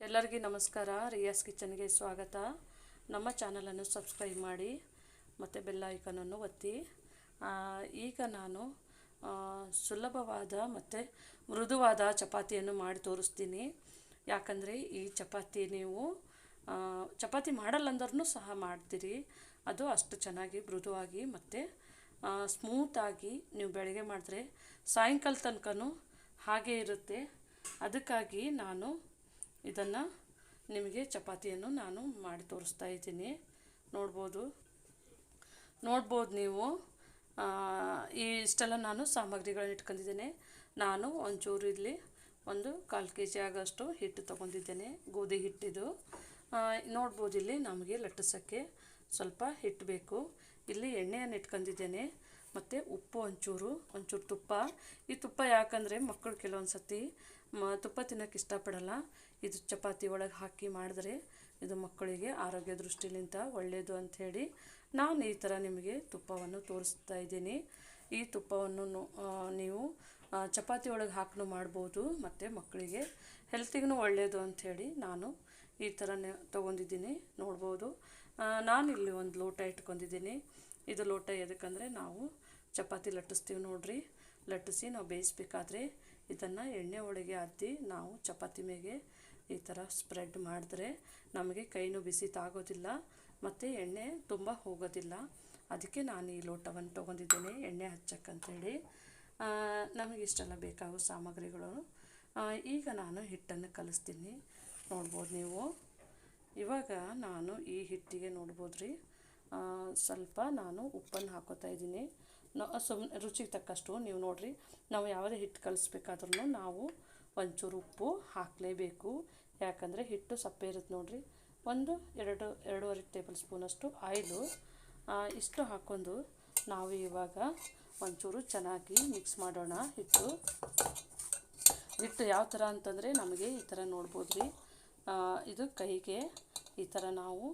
ಎಲ್ಲರಿಗೂ ನಮಸ್ಕಾರ. ರಿಯಾಸ್ ಕಿಚನ್ಗೆ ಸ್ವಾಗತ. ನಮ್ಮ ಚಾನಲನ್ನು ಸಬ್ಸ್ಕ್ರೈಬ್ ಮಾಡಿ ಮತ್ತು ಬೆಲ್ ಐಕಾನನ್ನು ಒತ್ತಿ. ಈಗ ನಾನು ಸುಲಭವಾದ ಮತ್ತು ಮೃದುವಾದ ಚಪಾತಿಯನ್ನು ಮಾಡಿ ತೋರಿಸ್ತೀನಿ. ಯಾಕಂದರೆ ಈ ಚಪಾತಿ ನೀವು ಚಪಾತಿ ಮಾಡಲ್ಲಂದ್ರೂ ಸಹ ಮಾಡ್ತೀರಿ. ಅದು ಅಷ್ಟು ಚೆನ್ನಾಗಿ ಮೃದುವಾಗಿ ಮತ್ತು ಸ್ಮೂತಾಗಿ ನೀವು ಬೆಳಗ್ಗೆ ಮಾಡಿದ್ರೆ ಸಾಯಂಕಾಲ ತನಕನೂ ಹಾಗೇ ಇರುತ್ತೆ. ಅದಕ್ಕಾಗಿ ನಾನು ಇದನ್ನು ನಿಮಗೆ ಚಪಾತಿಯನ್ನು ನಾನು ಮಾಡಿ ತೋರಿಸ್ತಾ ಇದ್ದೀನಿ. ನೋಡ್ಬೋದು ನೀವು ಇಷ್ಟೆಲ್ಲ ನಾನು ಸಾಮಗ್ರಿಗಳನ್ನ ಇಟ್ಕೊಂಡಿದ್ದೇನೆ. ನಾನು ಒಂಚೂರು ಇಲ್ಲಿ ಒಂದು 1/4 kg ಆಗೋಷ್ಟು ಹಿಟ್ಟು ತೊಗೊಂಡಿದ್ದೇನೆ, ಗೋಧಿ ಹಿಟ್ಟಿದು. ನೋಡ್ಬೋದು ಇಲ್ಲಿ ನಮಗೆ ಲಟ್ಟಿಸೋಕ್ಕೆ ಸ್ವಲ್ಪ ಹಿಟ್ಟು ಬೇಕು. ಇಲ್ಲಿ ಎಣ್ಣೆಯನ್ನು ಇಟ್ಕೊಂಡಿದ್ದೇನೆ ಮತ್ತು ಉಪ್ಪು, ಒಂಚೂರು ತುಪ್ಪ. ಈ ತುಪ್ಪ ಯಾಕಂದರೆ ಮಕ್ಕಳು ಕೆಲವೊಂದು ಸತಿ ತುಪ್ಪ ತಿನ್ನೋಕ್ಕೆ ಇಷ್ಟಪಡಲ್ಲ. ಇದು ಚಪಾತಿ ಒಳಗೆ ಹಾಕಿ ಮಾಡಿದ್ರೆ ಇದು ಮಕ್ಕಳಿಗೆ ಆರೋಗ್ಯ ದೃಷ್ಟಿಲಿಂದ ಒಳ್ಳೆಯದು ಅಂಥೇಳಿ ನಾನು ಈ ಥರ ನಿಮಗೆ ತುಪ್ಪವನ್ನು ತೋರಿಸ್ತಾ ಇದ್ದೀನಿ. ಈ ತುಪ್ಪವನ್ನು ನೀವು ಚಪಾತಿ ಒಳಗೆ ಹಾಕಿ ಮಾಡ್ಬೋದು ಮತ್ತು ಮಕ್ಕಳಿಗೆ ಹೆಲ್ತಿಗೂ ಒಳ್ಳೆಯದು ಅಂಥೇಳಿ ನಾನು ಈ ಥರ ತೊಗೊಂಡಿದ್ದೀನಿ. ನೋಡ್ಬೋದು ನಾನಿಲ್ಲಿ ಒಂದು ಲೋಟ ಇಟ್ಕೊಂಡಿದ್ದೀನಿ. ಇದು ಲೋಟ ಎದಕ್ಕಂದರೆ ನಾವು ಚಪಾತಿ ಲಟ್ಟಿಸ್ತೀವಿ ನೋಡ್ರಿ. ಲಟ್ಟಿಸಿ ನಾವು ಬೇಯಿಸ್ಬೇಕಾದ್ರೆ ಇದನ್ನು ಎಣ್ಣೆ ಒಳಗೆ ಅದ್ದಿ ನಾವು ಚಪಾತಿ ಮೇಲೆ ಈ ಥರ ಸ್ಪ್ರೆಡ್ ಮಾಡಿದ್ರೆ ನಮಗೆ ಕೈನೂ ಬಿಸಿ ತಾಗೋದಿಲ್ಲ ಮತ್ತು ಎಣ್ಣೆ ತುಂಬ ಹೋಗೋದಿಲ್ಲ. ಅದಕ್ಕೆ ನಾನು ಈ ಲೋಟವನ್ನು ತೊಗೊಂಡಿದ್ದೇನೆ ಎಣ್ಣೆ ಹಚ್ಚಕ್ಕಂಥೇಳಿ. ನಮಗೆ ಇಷ್ಟೆಲ್ಲ ಬೇಕಾಗೋ ಸಾಮಗ್ರಿಗಳು. ಈಗ ನಾನು ಹಿಟ್ಟನ್ನು ಕಲಿಸ್ತೀನಿ. ನೋಡ್ಬೋದು ನೀವು. ಇವಾಗ ನಾನು ಈ ಹಿಟ್ಟಿಗೆ ನೋಡ್ಬೋದ್ರಿ ಸ್ವಲ್ಪ ನಾನು ಉಪ್ಪನ್ನು ಹಾಕೋತಾ ಇದ್ದೀನಿ. ಸುಮ್ಮನೆ ರುಚಿಗೆ ತಕ್ಕಷ್ಟು ನೀವು ನೋಡಿರಿ. ನಾವು ಯಾವುದೇ ಹಿಟ್ಟು ಕಲಿಸ್ಬೇಕಾದ್ರೂ ನಾವು ಒಂಚೂರು ಉಪ್ಪು ಹಾಕಲೇಬೇಕು. ಯಾಕಂದರೆ ಹಿಟ್ಟು ಸಪ್ಪೆ ಇರುತ್ತೆ ನೋಡಿರಿ. 2-2.5 ಟೇಬಲ್ ಸ್ಪೂನಷ್ಟು ಆಯಿಲು ಇಷ್ಟು ಹಾಕ್ಕೊಂಡು ನಾವು ಇವಾಗ ಒಂಚೂರು ಚೆನ್ನಾಗಿ ಮಿಕ್ಸ್ ಮಾಡೋಣ. ಹಿಟ್ಟು ಯಾವ ಥರ ಅಂತಂದರೆ ನಮಗೆ ಈ ಥರ ನೋಡ್ಬೋದ್ರಿ. ಇದು ಕೈಗೆ ಈ ಥರ ನಾವು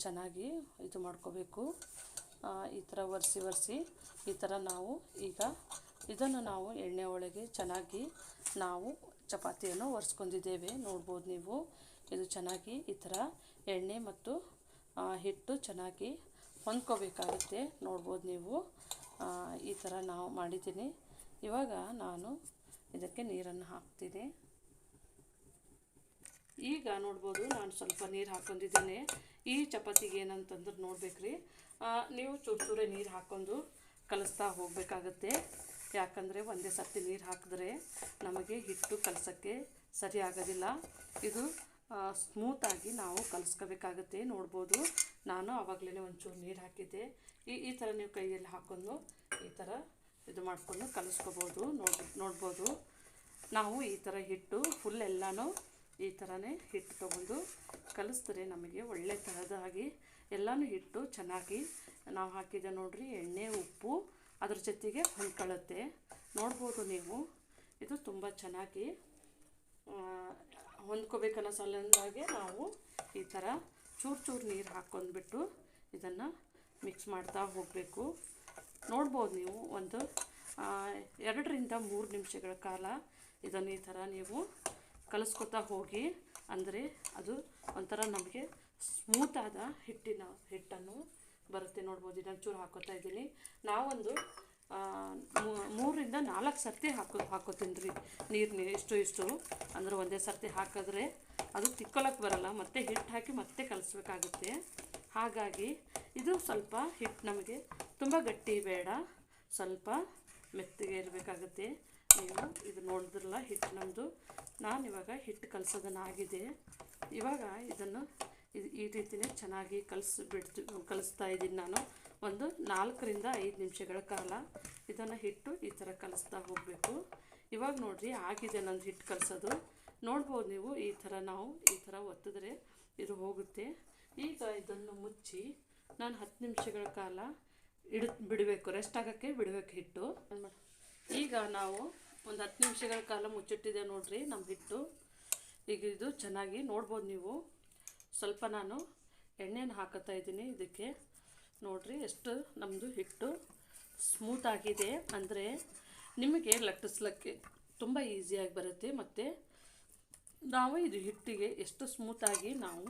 ಚೆನ್ನಾಗಿ ಇದು ಮಾಡ್ಕೋಬೇಕು. ಈ ಥರ ಒರೆಸಿ ಈ ಥರ ನಾವು ಈಗ ಇದನ್ನು ನಾವು ಎಣ್ಣೆ ಒಳಗೆ ಚೆನ್ನಾಗಿ ನಾವು ಚಪಾತಿಯನ್ನು ಒರೆಸ್ಕೊಂಡಿದ್ದೇವೆ. ನೋಡ್ಬೋದು ನೀವು. ಇದು ಚೆನ್ನಾಗಿ ಈ ಥರ ಎಣ್ಣೆ ಮತ್ತು ಹಿಟ್ಟು ಚೆನ್ನಾಗಿ ಹೊಂದ್ಕೋಬೇಕಾಗುತ್ತೆ. ನೋಡ್ಬೋದು ನೀವು. ಈ ಥರ ನಾವು ಮಾಡಿದ್ದೀನಿ. ಇವಾಗ ನಾನು ಇದಕ್ಕೆ ನೀರನ್ನು ಹಾಕ್ತೀನಿ. ಈಗ ನೋಡ್ಬೋದು ನಾನು ಸ್ವಲ್ಪ ನೀರು ಹಾಕ್ಕೊಂಡಿದ್ದೇನೆ. ಈ ಚಪಾತಿಗೆ ಏನಂತಂದ್ರೆ ನೋಡ್ಬೇಕ್ರಿ, ನೀವು ಚೂರೇ ನೀರು ಹಾಕ್ಕೊಂಡು ಕಲಿಸ್ತಾ ಹೋಗಬೇಕಾಗತ್ತೆ. ಯಾಕಂದರೆ ಒಂದೇ ಸರ್ತಿ ನೀರು ಹಾಕಿದ್ರೆ ನಮಗೆ ಹಿಟ್ಟು ಕಲಸೋಕ್ಕೆ ಸರಿ ಆಗೋದಿಲ್ಲ. ಇದು ಸ್ಮೂತಾಗಿ ನಾವು ಕಲಿಸ್ಕೋಬೇಕಾಗತ್ತೆ. ನೋಡ್ಬೋದು ನಾನು ಆವಾಗಲೇ ಒಂಚೂರು ನೀರು ಹಾಕಿದ್ದೆ. ಈ ಥರ ನೀವು ಕೈಯಲ್ಲಿ ಹಾಕ್ಕೊಂಡು ಈ ಥರ ಇದು ಮಾಡಿಕೊಂಡು ಕಲಿಸ್ಕೋಬೋದು. ನೋಡ್ಬೋದು ನಾವು ಈ ಥರ ಹಿಟ್ಟು ಫುಲ್ ಎಲ್ಲನೂ ಈ ಥರನೇ ಹಿಟ್ಟು ತೊಗೊಂಡು ಕಲಿಸಿದ್ರೆ ನಮಗೆ ಒಳ್ಳೆ ಥರದಾಗಿ ಎಲ್ಲನೂ ಹಿಟ್ಟು ಚೆನ್ನಾಗಿ ನಾವು ಹಾಕಿದೆ ನೋಡಿರಿ. ಎಣ್ಣೆ, ಉಪ್ಪು ಅದ್ರ ಜೊತೆಗೆ ಹೊಂದ್ಕೊಳ್ಳುತ್ತೆ. ನೋಡ್ಬೋದು ನೀವು. ಇದು ತುಂಬ ಚೆನ್ನಾಗಿ ಹೊಂದ್ಕೋಬೇಕನ್ನೋ ಸಲುವಾಗಿ ನಾವು ಈ ಥರ ಚೂರು ನೀರು ಹಾಕ್ಕೊಂಡ್ಬಿಟ್ಟು ಇದನ್ನು ಮಿಕ್ಸ್ ಮಾಡ್ತಾ ಹೋಗಬೇಕು. ನೋಡ್ಬೋದು ನೀವು. 2-3 ನಿಮಿಷಗಳ ಕಾಲ ಇದನ್ನು ಈ ಥರ ನೀವು ಕಲಿಸ್ಕೊತಾ ಹೋಗಿ. ಅಂದರೆ ಅದು ಒಂಥರ ನಮಗೆ ಸ್ಮೂತಾದ ಹಿಟ್ಟನ್ನು ಬರುತ್ತೆ. ನೋಡ್ಬೋದು. ಇದನ್ನು ಚೂರು ಹಾಕೋತಾ ಇದ್ದೀನಿ. ನಾವೊಂದು 3-4 ಸರ್ತಿ ಹಾಕೋತೀನಿ ರೀ ನೀರು. ಇಷ್ಟು ಅಂದ್ರೆ ಒಂದೇ ಸರ್ತಿ ಹಾಕಿದ್ರೆ ಅದು ತಿಕ್ಕೊಳಕ್ಕೆ ಬರಲ್ಲ. ಮತ್ತೆ ಹಿಟ್ಟು ಹಾಕಿ ಮತ್ತೆ ಕಲಿಸ್ಬೇಕಾಗುತ್ತೆ. ಹಾಗಾಗಿ ಇದು ಸ್ವಲ್ಪ ಹಿಟ್ಟು ನಮಗೆ ತುಂಬ ಗಟ್ಟಿ ಬೇಡ, ಸ್ವಲ್ಪ ಮೆತ್ತಗೆ ಇರಬೇಕಾಗುತ್ತೆ. ನೀವು ಇದು ನೋಡಿದ್ರಲ್ಲ ಹಿಟ್ಟು ನಮ್ಮದು. ನಾನಿವಾಗ ಹಿಟ್ಟು ಕಲಿಸೋದನ್ನಾಗಿದೆ. ಇವಾಗ ಇದನ್ನು ಈ ರೀತಿಯೇ ಚೆನ್ನಾಗಿ ಕಲಿಸ್ತಾ ಇದ್ದೀನಿ ನಾನು. 4-5 ನಿಮಿಷಗಳ ಕಾಲ ಇದನ್ನು ಹಿಟ್ಟು ಈ ಥರ ಕಲಿಸ್ತಾ ಹೋಗಬೇಕು. ಇವಾಗ ನೋಡಿರಿ ಆಗಿದೆ ನಂದು ಹಿಟ್ಟು ಕಲಿಸೋದು. ನೋಡ್ಬೋದು ನೀವು. ಈ ಥರ ನಾವು ಈ ಥರ ಒತ್ತಿದ್ರೆ ಇದು ಹೋಗುತ್ತೆ. ಈಗ ಇದನ್ನು ಮುಚ್ಚಿ ನಾನು 10 ನಿಮಿಷಗಳ ಕಾಲ ಬಿಡಬೇಕು. ರೆಸ್ಟ್ ಆಗೋಕ್ಕೆ ಬಿಡಬೇಕು ಹಿಟ್ಟು. ಈಗ ನಾವು ಒಂದು 10 ನಿಮಿಷಗಳ ಕಾಲ ಮುಚ್ಚಿಟ್ಟಿದೆ ನೋಡಿರಿ ನಮ್ಮ ಹಿಟ್ಟು. ಈಗ ಇದು ಚೆನ್ನಾಗಿ ನೋಡ್ಬೋದು ನೀವು. ಸ್ವಲ್ಪ ನಾನು ಎಣ್ಣೆಯನ್ನು ಹಾಕೋತಾ ಇದ್ದೀನಿ ಇದಕ್ಕೆ. ನೋಡಿರಿ ಎಷ್ಟು ನಮ್ಮದು ಹಿಟ್ಟು ಸ್ಮೂತಾಗಿದೆ. ಅಂದರೆ ನಿಮಗೆ ಲಟ್ಟಿಸ್ಲಿಕ್ಕೆ ತುಂಬ ಈಸಿಯಾಗಿ ಬರುತ್ತೆ ಮತ್ತು ನಾವು ಇದು ಹಿಟ್ಟಿಗೆ ಎಷ್ಟು ಸ್ಮೂತಾಗಿ ನಾವು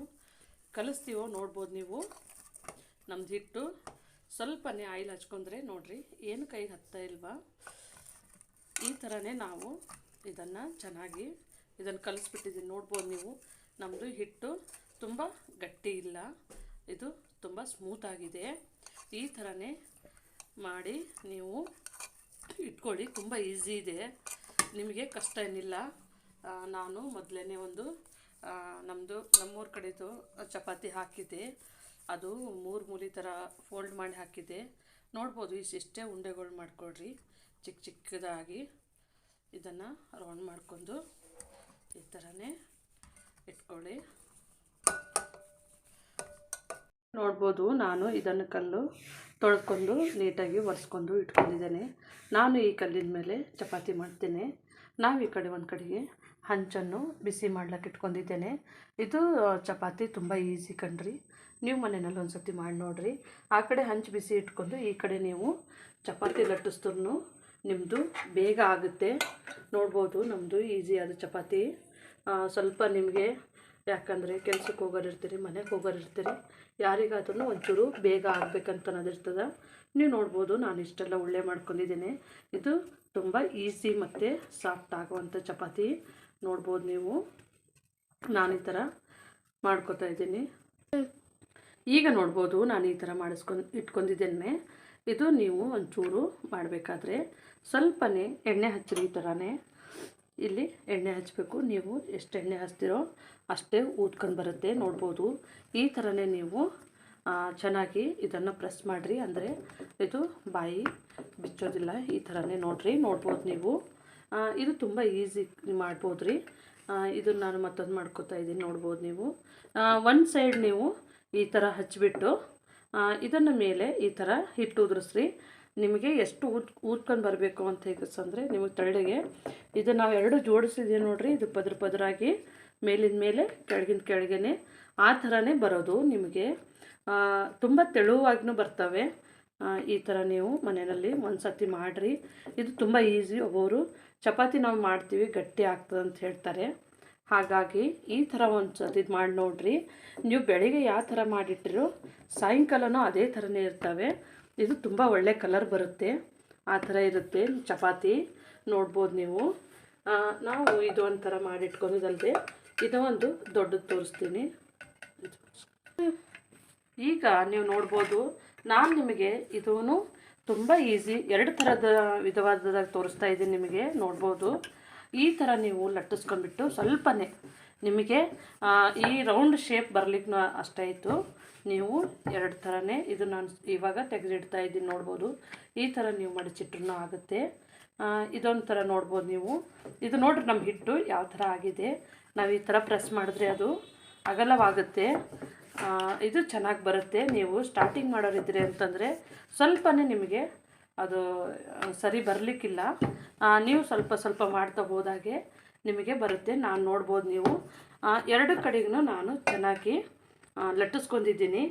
ಕಲಿಸ್ತೀವೋ ನೋಡ್ಬೋದು ನೀವು. ನಮ್ಮದು ಹಿಟ್ಟು ಸ್ವಲ್ಪನೇ ಆಯಿಲ್ ಹಚ್ಕೊಂಡ್ರೆ ನೋಡಿರಿ ಏನು ಕೈಗೆ ಹತ್ತಾ ಇಲ್ವಾ. ಈ ಥರನೇ ನಾವು ಇದನ್ನು ಚೆನ್ನಾಗಿ ಇದನ್ನು ಕಲಿಸ್ಬಿಟ್ಟಿದ್ದೀನಿ ನೋಡ್ಬೋದು ನೀವು. ನಮ್ಮದು ಹಿಟ್ಟು ತುಂಬ ಗಟ್ಟಿ ಇಲ್ಲ, ಇದು ತುಂಬ ಸ್ಮೂತಾಗಿದೆ. ಈ ಥರನೇ ಮಾಡಿ ನೀವು ಇಟ್ಕೊಳ್ಳಿ, ತುಂಬ ಈಸಿ ಇದೆ, ನಿಮಗೆ ಕಷ್ಟ ಏನಿಲ್ಲ. ನಾನು ಮೊದಲೇ ಒಂದು ನಮ್ಮೂರ ಕಡೆದು ಚಪಾತಿ ಹಾಕಿದ್ದೆ, ಅದು 3 ಮೂಲೆ ಥರ ಫೋಲ್ಡ್ ಮಾಡಿ ಹಾಕಿದ್ದೆ ನೋಡ್ಬೋದು. ಇಷ್ಟೇ ಉಂಡೆಗಳು ಮಾಡ್ಕೊಳ್ರಿ, ಚಿಕ್ಕ ಚಿಕ್ಕದಾಗಿ ಇದನ್ನು ರೌಂಡ್ ಮಾಡ್ಕೊಂಡು ಈ ಥರನೇ ಇಟ್ಕೊಳ್ಳಿ. ನೋಡ್ಬೋದು ನಾನು ಇದನ್ನು ಕಲ್ಲು ತೊಳ್ಕೊಂಡು ನೀಟಾಗಿ ಒರೆಸ್ಕೊಂಡು ಇಟ್ಕೊಂಡಿದ್ದೇನೆ. ನಾನು ಈ ಕಲ್ಲಿನ ಮೇಲೆ ಚಪಾತಿ ಮಾಡ್ತೇನೆ. ನಾವು ಈ ಕಡೆ ಒಂದು ಕಡೆಗೆ ಹಂಚನ್ನು ಬಿಸಿ ಮಾಡ್ಲಿಕ್ಕೆ ಇಟ್ಕೊಂಡಿದ್ದೇನೆ. ಇದು ಚಪಾತಿ ತುಂಬ ಈಸಿ ಕಣ್ರಿ, ನೀವು ಮನೆಯಲ್ಲಿ ಒಂದು ಸರ್ತಿ ಮಾಡಿ ನೋಡಿರಿ. ಆ ಕಡೆ ಹಂಚು ಬಿಸಿ ಇಟ್ಕೊಂಡು ಈ ಕಡೆ ನೀವು ಚಪಾತಿ ಲಟ್ಟಿಸಿದ್ರು ನಿಮ್ಮದು ಬೇಗ ಆಗುತ್ತೆ. ನೋಡ್ಬೋದು ನಮ್ಮದು ಈಸಿಯಾದ ಚಪಾತಿ. ಸ್ವಲ್ಪ ನಿಮಗೆ ಯಾಕಂದರೆ ಕೆಲ್ಸಕ್ಕೆ ಹೋಗೋರಿರ್ತೀರಿ, ಮನೆಗೆ ಹೋಗೋರಿರ್ತೀರಿ, ಯಾರಿಗಾದ್ರೂ ಒಂಚೂರು ಬೇಗ ಆಗಬೇಕಂತ ಅನ್ನೋದಿರ್ತದೆ. ನೀವು ನೋಡ್ಬೋದು ನಾನು ಇಷ್ಟೆಲ್ಲ ಉಳ್ಳೆ ಮಾಡ್ಕೊಂಡಿದ್ದೇನೆ. ಇದು ತುಂಬ ಈಸಿ ಮತ್ತು ಸಾಫ್ಟ್ ಆಗುವಂಥ ಚಪಾತಿ ನೋಡ್ಬೋದು ನೀವು. ನಾನು ಈ ಥರ ಮಾಡ್ಕೊತಾ ಇದ್ದೀನಿ. ಈಗ ನೋಡ್ಬೋದು ನಾನು ಈ ಥರ ಇಟ್ಕೊಂಡಿದ್ದೇನೆ. ಇದು ನೀವು ಒಂಚೂರು ಮಾಡಬೇಕಾದ್ರೆ ಸ್ವಲ್ಪನೇ ಎಣ್ಣೆ ಹಚ್ಚಿರಿ. ಈ ಥರನೇ ಇಲ್ಲಿ ಎಣ್ಣೆ ಹಚ್ಚಬೇಕು. ನೀವು ಎಷ್ಟು ಎಣ್ಣೆ ಹಚ್ತೀರೋ ಅಷ್ಟೇ ಊದ್ಕೊಂಡು ಬರುತ್ತೆ ನೋಡ್ಬೋದು. ಈ ಥರನೇ ನೀವು ಚೆನ್ನಾಗಿ ಇದನ್ನು ಪ್ರೆಸ್ ಮಾಡಿರಿ, ಅಂದರೆ ಇದು ಬಾಯಿ ಬಿಚ್ಚೋದಿಲ್ಲ. ಈ ಥರನೇ ನೋಡ್ಬೋದು ನೀವು. ಇದು ತುಂಬ ಈಸಿ ಮಾಡ್ಬೋದು ರೀ. ಇದನ್ನು ನಾನು ಮತ್ತೊಂದು ಮಾಡ್ಕೋತಾ ಇದ್ದೀನಿ ನೋಡ್ಬೋದು ನೀವು. ಒಂದು ಸೈಡ್ ನೀವು ಈ ಥರ ಹಚ್ಚಿಬಿಟ್ಟು ಇದನ್ನು ಮೇಲೆ ಈ ಥರ ಹಿಟ್ಟು ಉದುರಿಸ್ರಿ. ನಿಮಗೆ ಎಷ್ಟು ಊದ್ಕೊಂಡು ಬರಬೇಕು ಅಂತ ಹೇಗಸಂದರೆ ನಿಮಗೆ ತೆಳ್ಳಗೆ ಇದು ನಾವು ಎರಡು ಜೋಡಿಸಿದ್ದೀವಿ ನೋಡಿರಿ. ಇದು ಪದರಾಗಿ ಮೇಲಿನ ಮೇಲೆ ಕೆಳಗಿನ ಕೆಳಗೇ ಆ ಥರನೇ ಬರೋದು. ನಿಮಗೆ ತುಂಬ ತೆಳುವಾಗಿನೂ ಬರ್ತವೆ. ಈ ಥರ ನೀವು ಮನೆಯಲ್ಲಿ ಒಂದು ಸರ್ತಿ ಮಾಡಿರಿ. ಇದು ತುಂಬ ಈಸಿ. ಒಬ್ಬರು ಚಪಾತಿ ನಾವು ಮಾಡ್ತೀವಿ ಗಟ್ಟಿ ಆಗ್ತದೆ ಅಂತ ಹೇಳ್ತಾರೆ, ಹಾಗಾಗಿ ಈ ಥರ ಒಂದು ಸರ್ತಿ ಮಾಡಿ ನೋಡಿರಿ. ನೀವು ಬೆಳಿಗ್ಗೆ ಯಾವ ಥರ ಮಾಡಿಟ್ಟಿರೋ ಸಾಯಂಕಾಲನೂ ಅದೇ ಥರನೇ ಇರ್ತವೆ. ಇದು ತುಂಬ ಒಳ್ಳೆ ಕಲರ್ ಬರುತ್ತೆ, ಆ ಥರ ಇರುತ್ತೆ ಚಪಾತಿ ನೋಡ್ಬೋದು ನೀವು. ನಾವು ಇದು ಒಂಥರ ಮಾಡಿಟ್ಕೊಂಡಿದ್ದಲ್ಲದೆ ಇದು ಒಂದು ದೊಡ್ಡದು ತೋರಿಸ್ತೀನಿ. ಈಗ ನೀವು ನೋಡ್ಬೋದು ನಾನು ನಿಮಗೆ ಇದೂ ತುಂಬ ಈಸಿ 2 ಥರದ ವಿಧವಾದಾಗ ತೋರಿಸ್ತಾ ಇದ್ದೀನಿ ನಿಮಗೆ. ನೋಡ್ಬೋದು ಈ ಥರ ನೀವು ಲಟ್ಟಿಸ್ಕೊಂಡ್ಬಿಟ್ಟು ಸ್ವಲ್ಪನೇ ನಿಮಗೆ ಈ ರೌಂಡ್ ಶೇಪ್ ಬರಲಿಕ್ಕೆ ಅಷ್ಟೇ ಆಯಿತು. ನೀವು 2 ಥರನೇ ಇದು ನಾನು ಇವಾಗ ತೆಗೆದಿಡ್ತಾ ಇದ್ದೀನಿ ನೋಡ್ಬೋದು. ಈ ಥರ ನೀವು ಮಡಚಿಟ್ರೂ ಆಗುತ್ತೆ. ಇದೊಂದು ಥರ ನೋಡ್ಬೋದು ನೀವು. ಇದು ನೋಡ್ರಿ ನಮ್ಮ ಹಿಟ್ಟು ಯಾವ ಥರ ಆಗಿದೆ. ನಾವು ಈ ಥರ ಪ್ರೆಸ್ ಮಾಡಿದ್ರೆ ಅದು ಅಗಲವಾಗುತ್ತೆ. ಇದು ಚೆನ್ನಾಗಿ ಬರುತ್ತೆ. ನೀವು ಸ್ಟಾರ್ಟಿಂಗ್ ಮಾಡೋರಿದ್ದೀರಿ ಅಂತಂದರೆ ಸ್ವಲ್ಪನೇ ನಿಮಗೆ ಅದು ಸರಿ ಬರಲಿಕ್ಕಿಲ್ಲ. ನೀವು ಸ್ವಲ್ಪ ಮಾಡ್ತಾ ಹೋದಾಗೆ ನಿಮಗೆ ಬರುತ್ತೆ. ನಾನು ನೋಡ್ಬೋದು ನೀವು 2 ಕಡೆಗೂ ನಾನು ಚೆನ್ನಾಗಿ ಲಟ್ಟಿಸ್ಕೊಂಡಿದ್ದೀನಿ.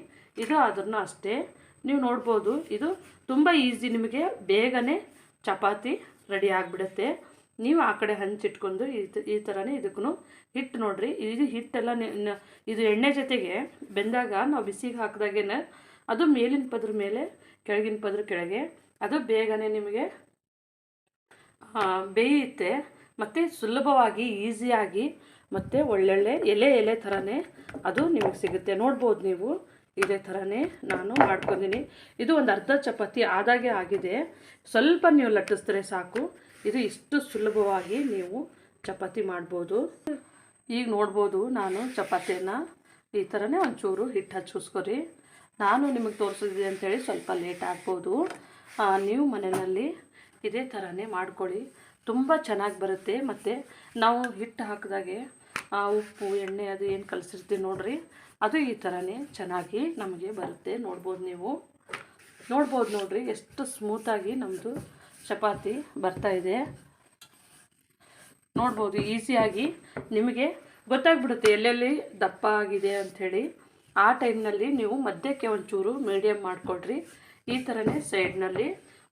ಇದು ಅದನ್ನು ಅಷ್ಟೇ ನೀವು ನೋಡ್ಬೋದು. ಇದು ತುಂಬ ಈಸಿ, ನಿಮಗೆ ಬೇಗನೆ ಚಪಾತಿ ರೆಡಿ ಆಗಿಬಿಡುತ್ತೆ. ನೀವು ಆ ಕಡೆ ಹಂಚಿಟ್ಕೊಂಡು ಈ ಥರನೇ ಇದಕ್ಕೂ ಹಿಟ್ಟು ನೋಡಿರಿ. ಇದು ಹಿಟ್ಟೆಲ್ಲ ಇದು ಎಣ್ಣೆ ಜೊತೆಗೆ ಬೆಂದಾಗ ನಾವು ಬಿಸಿಗೆ ಹಾಕಿದಾಗೇ ಅದು ಮೇಲಿನ ಪದ್ರ ಮೇಲೆ ಕೆಳಗಿನ ಪದ್ರ ಕೆಳಗೆ ಅದು ಬೇಗನೆ ನಿಮಗೆ ಬೇಯುತ್ತೆ ಮತ್ತು ಸುಲಭವಾಗಿ ಈಸಿಯಾಗಿ ಮತ್ತು ಒಳ್ಳೊಳ್ಳೆ ಎಲೆ ಥರನೇ ಅದು ನಿಮಗೆ ಸಿಗುತ್ತೆ. ನೋಡ್ಬೋದು ನೀವು ಇದೇ ಥರನೇ ನಾನು ಮಾಡ್ಕೊಂಡಿನಿ. ಇದು ಒಂದು ಅರ್ಧ ಚಪಾತಿ ಆದಾಗೆ ಆಗಿದೆ. ಸ್ವಲ್ಪ ನೀವು ಲಟ್ಟಿಸಿದ್ರೆ ಸಾಕು. ಇದು ಇಷ್ಟು ಸುಲಭವಾಗಿ ನೀವು ಚಪಾತಿ ಮಾಡ್ಬೋದು. ಈಗ ನೋಡ್ಬೋದು ನಾನು ಚಪಾತಿಯನ್ನು ಈ ಥರನೇ ಒಂಚೂರು ಹಿಟ್ಟು ಹಚ್ಚಿಸ್ಕೊರಿ. ನಾನು ನಿಮಗೆ ತೋರಿಸಿದ್ದೆ ಅಂಥೇಳಿ ಸ್ವಲ್ಪ ಲೇಟ್ ಆಗ್ಬೋದು. ನೀವು ಮನೆಯಲ್ಲಿ ಇದೇ ಥರನೇ ಮಾಡ್ಕೊಳ್ಳಿ, ತುಂಬ ಚೆನ್ನಾಗಿ ಬರುತ್ತೆ. ಮತ್ತು ನಾವು ಹಿಟ್ಟು ಹಾಕಿದಾಗೆ ಉಪ್ಪು ಎಣ್ಣೆ ಅದು ಏನು ಕಲಸಿರ್ತೀವಿ ನೋಡಿರಿ, ಅದು ಈ ಥರನೇ ಚೆನ್ನಾಗಿ ನಮಗೆ ಬರುತ್ತೆ. ನೋಡ್ಬೋದು ನೀವು ನೋಡ್ರಿ ಎಷ್ಟು ಸ್ಮೂತಾಗಿ ನಮ್ಮದು ಚಪಾತಿ ಬರ್ತಾಯಿದೆ. ನೋಡ್ಬೋದು ಈಸಿಯಾಗಿ ನಿಮಗೆ ಗೊತ್ತಾಗ್ಬಿಡುತ್ತೆ ಎಲ್ಲೆಲ್ಲಿ ದಪ್ಪ ಆಗಿದೆ ಅಂಥೇಳಿ. ಆ ಟೈಮ್ನಲ್ಲಿ ನೀವು ಮಧ್ಯಕ್ಕೆ ಒಂಚೂರು ಮೀಡಿಯಮ್ ಮಾಡಿಕೊಡ್ರಿ. ಈ ಥರನೇ ಸೈಡ್ನಲ್ಲಿ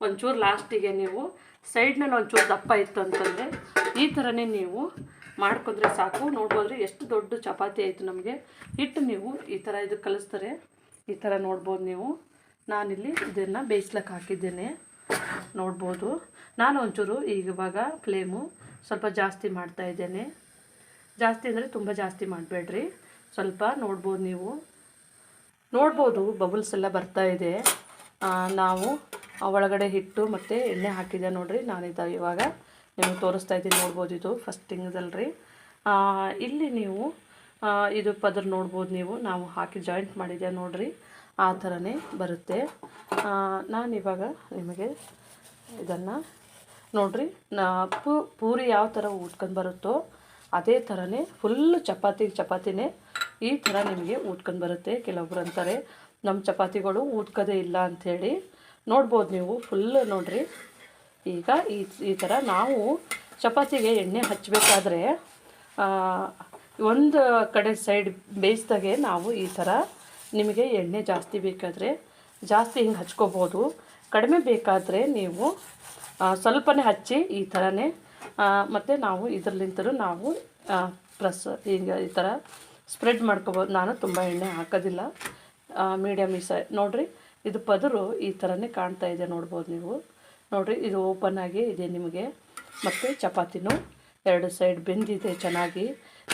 ಒಂಚೂರು ಲಾಸ್ಟಿಗೆ ನೀವು ಸೈಡ್ನಲ್ಲಿ ಒಂಚೂರು ದಪ್ಪ ಇತ್ತು ಅಂತಂದರೆ ಈ ಥರನೇ ನೀವು ಮಾಡ್ಕೊಂಡ್ರೆ ಸಾಕು. ನೋಡ್ಬೋದ್ರಿ ಎಷ್ಟು ದೊಡ್ಡ ಚಪಾತಿ ಆಯಿತು ನಮಗೆ. ಹಿಟ್ಟು ನೀವು ಈ ಥರ ಇದು ಕಲಿಸ್ತಾರೆ, ಈ ಥರ ನೋಡ್ಬೋದು ನೀವು. ನಾನಿಲ್ಲಿ ಇದನ್ನು ಬೇಯಿಸ್ಲಿಕ್ಕೆ ಹಾಕಿದ್ದೇನೆ, ನೋಡ್ಬೋದು. ನಾನು ಒಂಚೂರು ಇವಾಗ ಫ್ಲೇಮು ಸ್ವಲ್ಪ ಜಾಸ್ತಿ ಮಾಡ್ತಾಯಿದ್ದೇನೆ. ಜಾಸ್ತಿ ಅಂದರೆ ತುಂಬ ಜಾಸ್ತಿ ಮಾಡಬೇಡ್ರಿ, ಸ್ವಲ್ಪ ನೋಡ್ಬೋದು ನೀವು. ನೋಡ್ಬೋದು ಬಬಲ್ಸ್ ಎಲ್ಲ ಬರ್ತಾ ಇದೆ. ನಾವು ಒಳಗಡೆ ಹಿಟ್ಟು ಮತ್ತು ಎಣ್ಣೆ ಹಾಕಿದೆ ನೋಡಿರಿ. ನಾನಿದ ಇವಾಗ ನಿಮಗೆ ತೋರಿಸ್ತಾ ಇದ್ದೀನಿ, ನೋಡ್ಬೋದು. ಇದು ಫಸ್ಟಿಂಗ್ದಲ್ರಿ. ಇಲ್ಲಿ ನೀವು ಇದು ಪದರ್ ನೋಡ್ಬೋದು ನೀವು, ನಾವು ಹಾಕಿ ಜಾಯಿಂಟ್ ಮಾಡಿದೆ ನೋಡಿರಿ, ಆ ಥರನೇ ಬರುತ್ತೆ. ನಾನಿವಾಗ ನಿಮಗೆ ಇದನ್ನು ನೋಡಿರಿ, ಪೂರಿ ಯಾವ ಥರ ಊದ್ಕೊಂಡು ಬರುತ್ತೋ ಅದೇ ಥರನೇ ಫುಲ್ಲು ಚಪಾತಿನೇ ಈ ಥರ ನಿಮಗೆ ಊದ್ಕೊಂಡು ಬರುತ್ತೆ. ಕೆಲವೊಬ್ರು ಅಂತಾರೆ ನಮ್ಮ ಚಪಾತಿಗಳು ಊದ್ಕೋದೇ ಇಲ್ಲ ಅಂಥೇಳಿ. ನೋಡ್ಬೋದು ನೀವು ಫುಲ್ಲು ನೋಡಿರಿ. ಈಗ ಈ ಥರ ನಾವು ಚಪಾತಿಗೆ ಎಣ್ಣೆ ಹಚ್ಚಬೇಕಾದ್ರೆ ಒಂದು ಕಡೆ ಸೈಡ್ ಬೇಯಿಸ್ದಾಗೆ ನಾವು ಈ ಥರ ನಿಮಗೆ ಎಣ್ಣೆ ಜಾಸ್ತಿ ಬೇಕಾದರೆ ಜಾಸ್ತಿ ಹಿಂಗೆ ಹಚ್ಕೋಬೋದು, ಕಡಿಮೆ ಬೇಕಾದರೆ ನೀವು ಸ್ವಲ್ಪನೇ ಹಚ್ಚಿ ಈ ಥರನೇ. ಮತ್ತು ನಾವು ಇದರಲ್ಲಿಂತಲೂ ನಾವು ಪ್ಲಸ್ ಈಗ ಈ ಥರ ಸ್ಪ್ರೆಡ್ ಮಾಡ್ಕೋಬೋದು. ನಾನು ತುಂಬ ಎಣ್ಣೆ ಹಾಕೋದಿಲ್ಲ, ಮೀಡಿಯಮ್ ನೋಡಿರಿ. ಇದು ಪದರು ಈ ಥರನೇ ಕಾಣ್ತಾ ಇದೆ, ನೋಡ್ಬೋದು ನೀವು. ನೋಡಿರಿ, ಇದು ಓಪನ್ ಆಗಿ ಇದೆ ನಿಮಗೆ. ಮತ್ತು ಚಪಾತಿನೂ ಎರಡು ಸೈಡ್ ಬೆಂದಿದೆ ಚೆನ್ನಾಗಿ.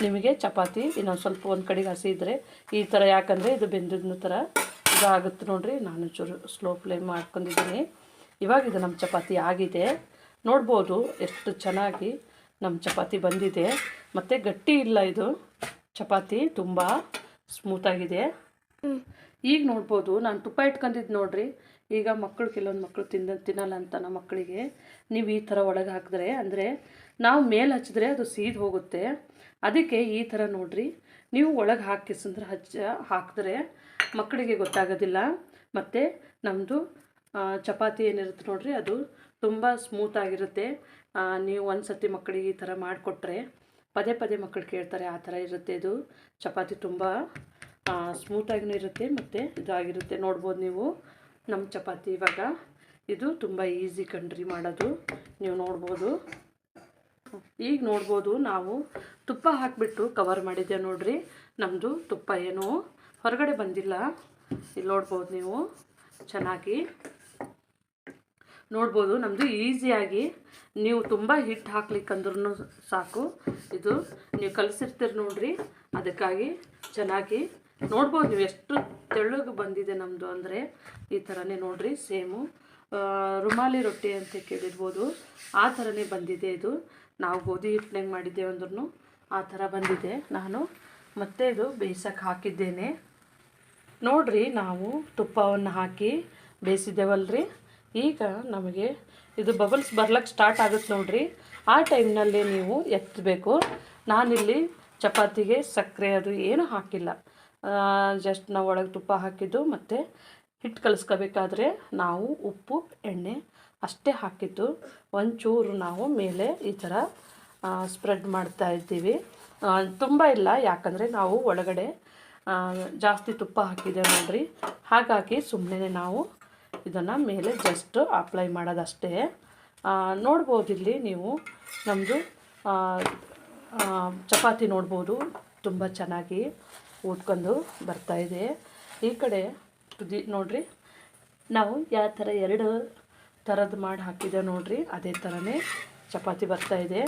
ನಿಮಗೆ ಚಪಾತಿ ಇನ್ನೊಂದು ಸ್ವಲ್ಪ ಒಂದು ಕಡೆಗೆ ಹಸಿ ಇದ್ದರೆ ಈ ಥರ, ಯಾಕಂದರೆ ಇದು ಬೆಂದಿದ್ನ ಥರ ಇದಾಗುತ್ತೆ ನೋಡಿರಿ. ನಾನು ಚೂರು ಸ್ಲೋ ಫ್ಲೇಮ್ ಮಾಡ್ಕೊಂಡಿದ್ದೀನಿ. ಇವಾಗ ಇದು ನಮ್ಮ ಚಪಾತಿ ಆಗಿದೆ, ನೋಡ್ಬೋದು ಎಷ್ಟು ಚೆನ್ನಾಗಿ ನಮ್ಮ ಚಪಾತಿ ಬಂದಿದೆ. ಮತ್ತು ಗಟ್ಟಿ ಇಲ್ಲ, ಇದು ಚಪಾತಿ ತುಂಬ ಸ್ಮೂತಾಗಿದೆ. ಈಗ ನೋಡ್ಬೋದು ನಾನು ತುಪ್ಪ ಇಟ್ಕೊಂಡಿದ್ದು ನೋಡಿರಿ. ಈಗ ಮಕ್ಕಳು ಕೆಲವೊಂದು ಮಕ್ಕಳು ತಿನ್ನಲ್ಲ ಅಂತ ನಮ್ಮ ಮಕ್ಕಳಿಗೆ ನೀವು ಈ ಥರ ಒಳಗೆ ಹಾಕಿದ್ರೆ, ಅಂದರೆ ನಾವು ಮೇಲೆ ಹಚ್ಚಿದ್ರೆ ಅದು ಸೀದು ಹೋಗುತ್ತೆ. ಅದಕ್ಕೆ ಈ ಥರ ನೋಡಿರಿ, ನೀವು ಒಳಗೆ ಹಾಕಿಸಂದ್ರೆ ಹಾಕಿದ್ರೆ ಮಕ್ಕಳಿಗೆ ಗೊತ್ತಾಗೋದಿಲ್ಲ. ಮತ್ತು ನಮ್ಮದು ಚಪಾತಿ ಏನಿರುತ್ತೆ ನೋಡಿರಿ, ಅದು ತುಂಬ ಸ್ಮೂತಾಗಿರುತ್ತೆ. ನೀವು ಒಂದು ಸರ್ತಿ ಮಕ್ಕಳಿಗೆ ಈ ಥರ ಮಾಡಿಕೊಟ್ರೆ ಪದೇ ಮಕ್ಕಳು ಕೇಳ್ತಾರೆ. ಆ ಥರ ಇರುತ್ತೆ ಇದು ಚಪಾತಿ, ತುಂಬ ಸ್ಮೂತಾಗಿನೂ ಇರುತ್ತೆ ಮತ್ತು ಇದಾಗಿರುತ್ತೆ. ನೋಡ್ಬೋದು ನೀವು ನಮ್ಮ ಚಪಾತಿ ಇವಾಗ. ಇದು ತುಂಬ ಈಸಿ ಕಣ್ರಿ ಮಾಡೋದು, ನೀವು ನೋಡ್ಬೋದು. ಈಗ ನೋಡ್ಬೋದು ನಾವು ತುಪ್ಪ ಹಾಕಿಬಿಟ್ಟು ಕವರ್ ಮಾಡಿದ್ದೆ ನೋಡಿರಿ. ನಮ್ಮದು ತುಪ್ಪ ಏನೂ ಹೊರಗಡೆ ಬಂದಿಲ್ಲ, ಇಲ್ಲಿ ನೋಡ್ಬೋದು ನೀವು ಚೆನ್ನಾಗಿ. ನೋಡ್ಬೋದು ನಮ್ಮದು ಈಸಿಯಾಗಿ, ನೀವು ತುಂಬ ಹಿಟ್ಟು ಹಾಕ್ಲಿಕ್ಕಂದ್ರೂ ಸಾಕು. ಇದು ನೀವು ಕಲಿಸಿರ್ತೀರಿ ನೋಡಿರಿ, ಅದಕ್ಕಾಗಿ ಚೆನ್ನಾಗಿ ನೋಡ್ಬೋದು ನೀವು ಎಷ್ಟು ತೆಳ್ಳಗೆ ಬಂದಿದೆ ನಮ್ಮದು. ಅಂದರೆ ಈ ಥರನೇ ನೋಡಿರಿ, ಸೇಮು ರುಮಾಲಿ ರೊಟ್ಟಿ ಅಂತ ಕೇಳಿರ್ಬೋದು, ಆ ಥರನೇ ಬಂದಿದೆ ಇದು. ನಾವು ಗೋಧಿ ಹಿಟ್ಟಿನಂಗೆ ಮಾಡಿದ್ದೇವೆ ಅಂದ್ರೂ ಆ ಥರ ಬಂದಿದೆ. ನಾನು ಮತ್ತೆ ಇದು ಬೇಯಿಸೋಕ್ಕೆ ಹಾಕಿದ್ದೇನೆ ನೋಡಿರಿ. ನಾವು ತುಪ್ಪವನ್ನು ಹಾಕಿ ಬೇಯಿಸಿದ್ದೇವಲ್ರಿ. ಈಗ ನಮಗೆ ಇದು ಬಬಲ್ಸ್ ಬರ್ಲಿಕ್ಕೆ ಸ್ಟಾರ್ಟ್ ಆಗುತ್ತೆ ನೋಡಿರಿ, ಆ ಟೈಮ್ನಲ್ಲಿ ನೀವು ಎತ್ತಬೇಕು. ನಾನಿಲ್ಲಿ ಚಪಾತಿಗೆ ಸಕ್ಕರೆ ಅದು ಏನೂ ಹಾಕಿಲ್ಲ, ಜಸ್ಟ್ ನಾವು ಒಳಗೆ ತುಪ್ಪ ಹಾಕಿದ್ದು ಮತ್ತು ಹಿಟ್ಟು ಕಲಿಸ್ಕೋಬೇಕಾದ್ರೆ ನಾವು ಉಪ್ಪು ಎಣ್ಣೆ ಅಷ್ಟೇ ಹಾಕಿದ್ದು. ಒಂಚೂರು ನಾವು ಮೇಲೆ ಈ ಥರ ಸ್ಪ್ರೆಡ್ ಮಾಡ್ತಾ ಇದ್ದೀವಿ, ತುಂಬ ಇಲ್ಲ, ಯಾಕಂದರೆ ನಾವು ಒಳಗಡೆ ಜಾಸ್ತಿ ತುಪ್ಪ ಹಾಕಿದೆ ನೋಡಿರಿ. ಹಾಗಾಗಿ ಸುಮ್ಮನೆ ನಾವು ಇದನ್ನು ಮೇಲೆ ಜಸ್ಟ್ ಅಪ್ಲೈ ಮಾಡೋದಷ್ಟೇ. ನೋಡ್ಬೋದು ಇಲ್ಲಿ ನೀವು ನಮ್ಮದು ಚಪಾತಿ ನೋಡ್ಬೋದು, ತುಂಬ ಚೆನ್ನಾಗಿ ಊದ್ಕೊಂಡು ಬರ್ತಾಯಿದೆ. ಈ ಕಡೆ ತುದಿ ನೋಡಿರಿ, ನಾವು ಯಾವ ಥರ ಎರಡು ಥರದ್ದು ಮಾಡಿ ಹಾಕಿದೆ ನೋಡಿರಿ, ಅದೇ ಥರನೇ ಚಪಾತಿ ಬರ್ತಾಯಿದೆ.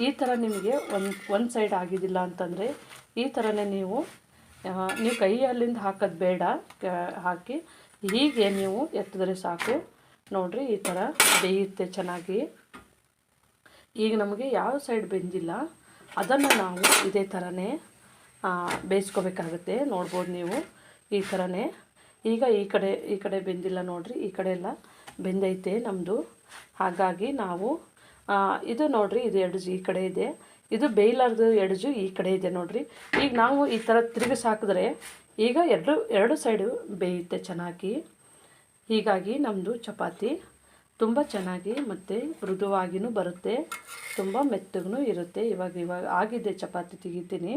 ಈ ಥರ ನಿಮಗೆ ಒಂದು ಸೈಡ್ ಆಗಿದ್ದಿಲ್ಲ ಅಂತಂದರೆ ಈ ಥರನೇ ನೀವು ಕೈಯಲ್ಲಿಂದ ಹಾಕೋದು ಬೇಡ, ಹಾಕಿ ಹೀಗೆ ನೀವು ಎತ್ತಿದ್ರೆ ಸಾಕು. ನೋಡಿರಿ ಈ ಥರ ಬೇಯುತ್ತೆ ಚೆನ್ನಾಗಿ. ಈಗ ನಮಗೆ ಯಾವ ಸೈಡ್ ಬೆಂದಿಲ್ಲ ಅದನ್ನು ನಾವು ಇದೇ ಥರನೇ ಬೇಯಿಸ್ಕೋಬೇಕಾಗುತ್ತೆ. ನೋಡ್ಬೋದು ನೀವು ಈ ಥರನೇ. ಈಗ ಈ ಕಡೆ ಬೆಂದಿಲ್ಲ ನೋಡಿರಿ, ಈ ಕಡೆ ಎಲ್ಲ ಬೆಂದೈತೆ ನಮ್ಮದು. ಹಾಗಾಗಿ ನಾವು ಇದು ನೋಡಿರಿ, ಇದು ಎಡಜು ಈ ಕಡೆ ಇದೆ, ಇದು ಬೇಯ್ಲಾರ್ದು ಎಡಜು ಈ ಕಡೆ ಇದೆ ನೋಡಿರಿ. ಈಗ ನಾವು ಈ ಥರ ತಿರುಗಿಸಿ ಹಾಕಿದ್ರೆ ಈಗ ಎರಡು ಸೈಡು ಬೇಯುತ್ತೆ ಚೆನ್ನಾಗಿ. ಹೀಗಾಗಿ ನಮ್ಮದು ಚಪಾತಿ ತುಂಬ ಚೆನ್ನಾಗಿ ಮತ್ತು ಮೃದುವಾಗಿಯೂ ಬರುತ್ತೆ, ತುಂಬ ಮೆತ್ತಗೂ ಇರುತ್ತೆ. ಇವಾಗ ಆಗಿದೆ ಚಪಾತಿ, ತೆಗಿತೀನಿ.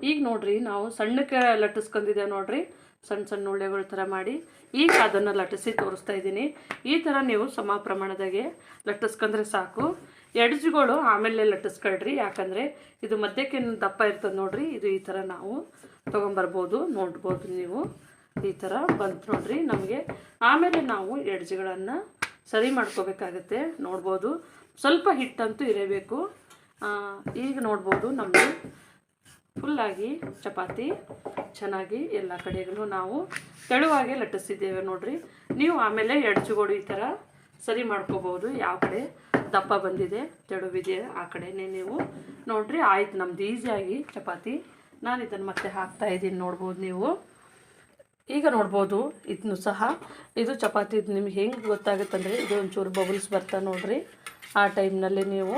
ಈಗ ನೋಡಿರಿ ನಾವು ಸಣ್ಣಕ್ಕೆ ಲಟ್ಟಿಸ್ಕೊಂಡಿದ್ದೇವೆ ನೋಡಿರಿ, ಸಣ್ಣ ಉಳ್ಳೆಗಳ ಥರ ಮಾಡಿ. ಈಗ ಅದನ್ನು ಲಟ್ಟಿಸಿ ತೋರಿಸ್ತಾ ಇದ್ದೀನಿ. ಈ ಥರ ನೀವು ಸಮ ಪ್ರಮಾಣದಾಗೆ ಲಟ್ಟಿಸ್ಕೊಂಡ್ರೆ ಸಾಕು. ಎಡ್ಜ್ಗಳು ಆಮೇಲೆ ಲಟ್ಟಿಸ್ಕೊಳ್ರಿ, ಯಾಕಂದರೆ ಇದು ಮಧ್ಯಕ್ಕೆ ದಪ್ಪ ಇರ್ತದೆ ನೋಡಿರಿ. ಇದು ಈ ಥರ ನಾವು ತೊಗೊಂಬರ್ಬೋದು, ನೋಡ್ಬೋದು ನೀವು. ಈ ಥರ ಬಂತು ನೋಡಿರಿ ನಮಗೆ. ಆಮೇಲೆ ನಾವು ಎಡ್ಜ್ಗಳನ್ನು ಸರಿ ಮಾಡ್ಕೋಬೇಕಾಗತ್ತೆ. ನೋಡ್ಬೋದು ಸ್ವಲ್ಪ ಹಿಟ್ಟಂತೂ ಇರಬೇಕು. ಈಗ ನೋಡ್ಬೋದು ನಮ್ಮದು ಫುಲ್ಲಾಗಿ ಚಪಾತಿ ಚೆನ್ನಾಗಿ ಎಲ್ಲ ಕಡೆಗೂ ನಾವು ತೆಳುವಾಗಿ ಲಟ್ಟಿಸಿದ್ದೇವೆ ನೋಡಿರಿ. ನೀವು ಆಮೇಲೆ ಎಡ್ಜ್ಗಳು ಈ ಥರ ಸರಿ ಮಾಡ್ಕೋಬೋದು. ಯಾವ ಕಡೆ ದಪ್ಪ ಬಂದಿದೆ ತೆಳುವಿದೆ ಆ ಕಡೆನೇ ನೀವು ನೋಡಿರಿ. ಆಯ್ತು ನಮ್ದು ಈಸಿಯಾಗಿ ಚಪಾತಿ. ನಾನು ಇದನ್ನು ಮತ್ತೆ ಹಾಕ್ತಾಯಿದ್ದೀನಿ, ನೋಡ್ಬೋದು ನೀವು. ಈಗ ನೋಡ್ಬೋದು ಇದನ್ನು ಸಹ, ಇದು ಚಪಾತಿ ನಿಮ್ಗೆ ಹೆಂಗೆ ಗೊತ್ತಾಗುತ್ತಂದರೆ ಇದು ಒಂಚೂರು ಬಬಲ್ಸ್ ಬರ್ತಾ ನೋಡಿರಿ. ಆ ಟೈಮ್ನಲ್ಲಿ ನೀವು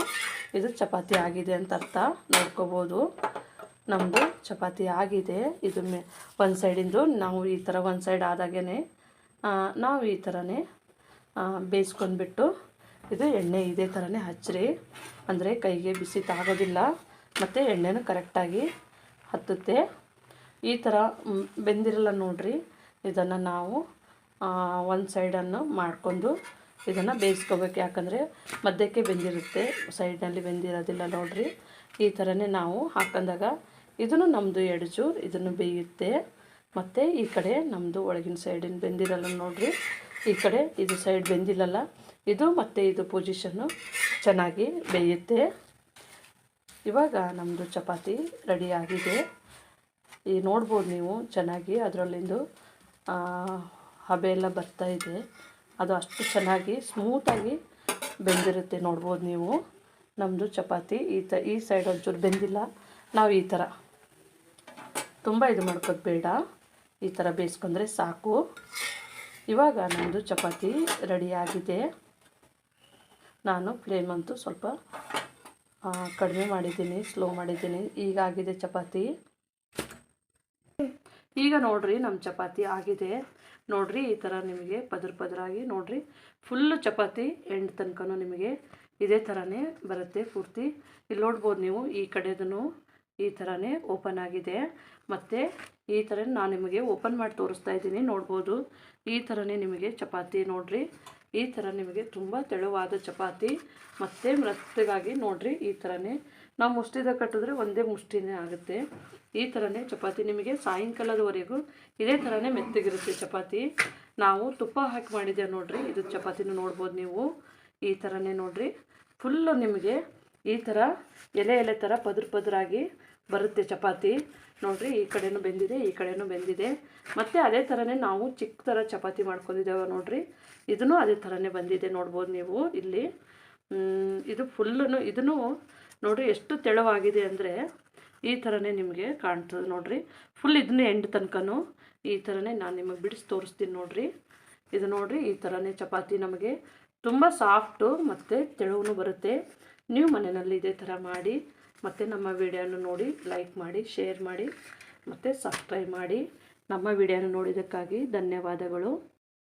ಇದು ಚಪಾತಿ ಆಗಿದೆ ಅಂತ ಅರ್ಥ ನೋಡ್ಕೋಬೋದು. ನಮ್ಮದು ಚಪಾತಿ ಆಗಿದೆ. ಇದು ಒಂದು ಸೈಡಿಂದು ನಾವು ಈ ಥರ ಒಂದು ಸೈಡ್ ಆದಾಗೇ ನಾವು ಈ ಥರನೇ ಬೇಯಿಸ್ಕೊಂಡ್ಬಿಟ್ಟು ಇದು ಎಣ್ಣೆ ಇದೇ ಥರನೇ ಹಚ್ಚಿರಿ, ಅಂದರೆ ಕೈಗೆ ಬಿಸಿ ತಾಗೋದಿಲ್ಲ ಮತ್ತು ಎಣ್ಣೆನೂ ಕರೆಕ್ಟಾಗಿ ಹತ್ತುತ್ತೆ. ಈ ಥರ ಬೆಂದಿರಲ್ಲ ನೋಡಿರಿ. ಇದನ್ನು ನಾವು ಒಂದು ಸೈಡನ್ನು ಮಾಡ್ಕೊಂಡು ಇದನ್ನು ಬೇಯಿಸ್ಕೋಬೇಕು, ಯಾಕಂದರೆ ಮಧ್ಯಕ್ಕೆ ಬೆಂದಿರುತ್ತೆ, ಸೈಡ್ನಲ್ಲಿ ಬೆಂದಿರೋದಿಲ್ಲ ನೋಡಿರಿ. ಈ ಥರನೇ ನಾವು ಹಾಕೊಂಡಾಗ ಇದನ್ನು ನಮ್ಮದು ಎಡ್ಜು ಇದನ್ನು ಬೇಯುತ್ತೆ. ಮತ್ತು ಈ ಕಡೆ ನಮ್ಮದು ಒಳಗಿನ ಸೈಡಿನ ಬೆಂದಿರಲ್ಲ ನೋಡಿರಿ. ಈ ಕಡೆ ಇದು ಸೈಡ್ ಬೆಂದಿಲ್ಲಲ್ಲ, ಇದು ಮತ್ತು ಇದು ಪೊಸಿಷನ್ನು ಚೆನ್ನಾಗಿ ಬೇಯುತ್ತೆ. ಇವಾಗ ನಮ್ಮದು ಚಪಾತಿ ರೆಡಿ ಆಗಿದೆ. ಈ ನೋಡ್ಬೋದು ನೀವು ಚೆನ್ನಾಗಿ ಅದರಲ್ಲಿಂದು ಹಬೆ ಎಲ್ಲ ಬರ್ತಾಯಿದೆ. ಅದು ಅಷ್ಟು ಚೆನ್ನಾಗಿ ಸ್ಮೂತಾಗಿ ಬೆಂದಿರುತ್ತೆ, ನೋಡ್ಬೋದು ನೀವು. ನಮ್ಮದು ಚಪಾತಿ ಈ ಸೈಡ್ ಒಂಚೂರು ಬೆಂದಿಲ್ಲ. ನಾವು ಈ ಥರ ತುಂಬ ಇದು ಮಾಡ್ಕೋದು ಬೇಡ, ಈ ಥರ ಬೇಯಿಸ್ಕೊಂಡ್ರೆ ಸಾಕು. ಇವಾಗ ನಮ್ಮದು ಚಪಾತಿ ರೆಡಿಯಾಗಿದೆ. ನಾನು ಫ್ಲೇಮ್ ಅಂತೂ ಸ್ವಲ್ಪ ಕಡಿಮೆ ಮಾಡಿದ್ದೀನಿ, ಸ್ಲೋ ಮಾಡಿದ್ದೀನಿ. ಈಗ ಆಗಿದೆ ಚಪಾತಿ. ಈಗ ನೋಡಿರಿ ನಮ್ಮ ಚಪಾತಿ ಆಗಿದೆ ನೋಡಿರಿ. ಈ ಥರ ನಿಮಗೆ ಪದರಾಗಿ ನೋಡಿರಿ. ಫುಲ್ಲು ಚಪಾತಿ ಎಂಡ್ ತನಕನೂ ನಿಮಗೆ ಇದೇ ಥರನೇ ಬರುತ್ತೆ ಪೂರ್ತಿ. ಇಲ್ಲಿ ನೋಡ್ಬೋದು ನೀವು, ಈ ಕಡೆದೂ ಈ ಥರನೇ ಓಪನ್ ಆಗಿದೆ. ಮತ್ತು ಈ ಥರ ನಾನು ನಿಮಗೆ ಓಪನ್ ಮಾಡಿ ತೋರಿಸ್ತಾ ಇದ್ದೀನಿ, ನೋಡ್ಬೋದು. ಈ ಥರನೇ ನಿಮಗೆ ಚಪಾತಿ ನೋಡಿರಿ. ಈ ಥರ ನಿಮಗೆ ತುಂಬ ತೆಳುವಾದ ಚಪಾತಿ ಮತ್ತು ಮೆತ್ತಗಾಗಿ ನೋಡಿರಿ. ಈ ಥರನೇ ನಾವು ಮುಷ್ಟಿದ ಕಟ್ಟಿದ್ರೆ ಒಂದೇ ಮುಷ್ಟಿನೇ ಆಗುತ್ತೆ. ಈ ಥರನೇ ಚಪಾತಿ ನಿಮಗೆ ಸಾಯಂಕಾಲದವರೆಗೂ ಇದೇ ಥರನೇ ಮೆತ್ತಗಿರುತ್ತೆ ಚಪಾತಿ. ನಾವು ತುಪ್ಪ ಹಾಕಿ ಮಾಡಿದ್ದೇವೆ ನೋಡಿರಿ. ಇದು ಚಪಾತಿನೂ ನೋಡ್ಬೋದು ನೀವು. ಈ ಥರನೇ ನೋಡಿರಿ, ಫುಲ್ಲು ನಿಮಗೆ ಈ ಥರ ಎಲೆ ಥರ ಪದರಾಗಿ ಬರುತ್ತೆ ಚಪಾತಿ ನೋಡಿರಿ. ಈ ಕಡೆನೂ ಬೆಂದಿದೆ, ಈ ಕಡೆನೂ ಬೆಂದಿದೆ. ಮತ್ತು ಅದೇ ಥರನೇ ನಾವು ಚಿಕ್ಕ ಥರ ಚಪಾತಿ ಮಾಡ್ಕೊಂಡಿದ್ದೇವೆ ನೋಡಿರಿ. ಇದೂ ಅದೇ ಥರನೇ ಬಂದಿದೆ, ನೋಡ್ಬೋದು ನೀವು ಇಲ್ಲಿ. ಇದು ಫುಲ್ಲೂ ಇದೂ ನೋಡಿರಿ ಎಷ್ಟು ತೆಳುವಾಗಿದೆ ಅಂದರೆ ಈ ಥರನೇ ನಿಮಗೆ ಕಾಣ್ತದೆ ನೋಡಿರಿ. ಫುಲ್ ಇದನ್ನೇ ಎಂಡ್ ತನಕನೂ ಈ ಥರನೇ ನಾನು ನಿಮಗೆ ಬಿಡಿಸಿ ತೋರಿಸ್ತೀನಿ ನೋಡಿರಿ. ಇದು ನೋಡಿರಿ, ಈ ಥರನೇ ಚಪಾತಿ ನಮಗೆ ತುಂಬ ಸಾಫ್ಟು ಮತ್ತು ತೆಳುವೂ ಬರುತ್ತೆ. ನೀವು ಮನೆಯಲ್ಲಿ ಇದೇ ಥರ ಮಾಡಿ ಮತ್ತು ನಮ್ಮ ವಿಡಿಯೋನ ನೋಡಿ ಲೈಕ್ ಮಾಡಿ, ಶೇರ್ ಮಾಡಿ ಮತ್ತು ಸಬ್ಸ್ಕ್ರೈಬ್ ಮಾಡಿ. ನಮ್ಮ ವಿಡಿಯೋನ ನೋಡಿದ್ದಕ್ಕಾಗಿ ಧನ್ಯವಾದಗಳು.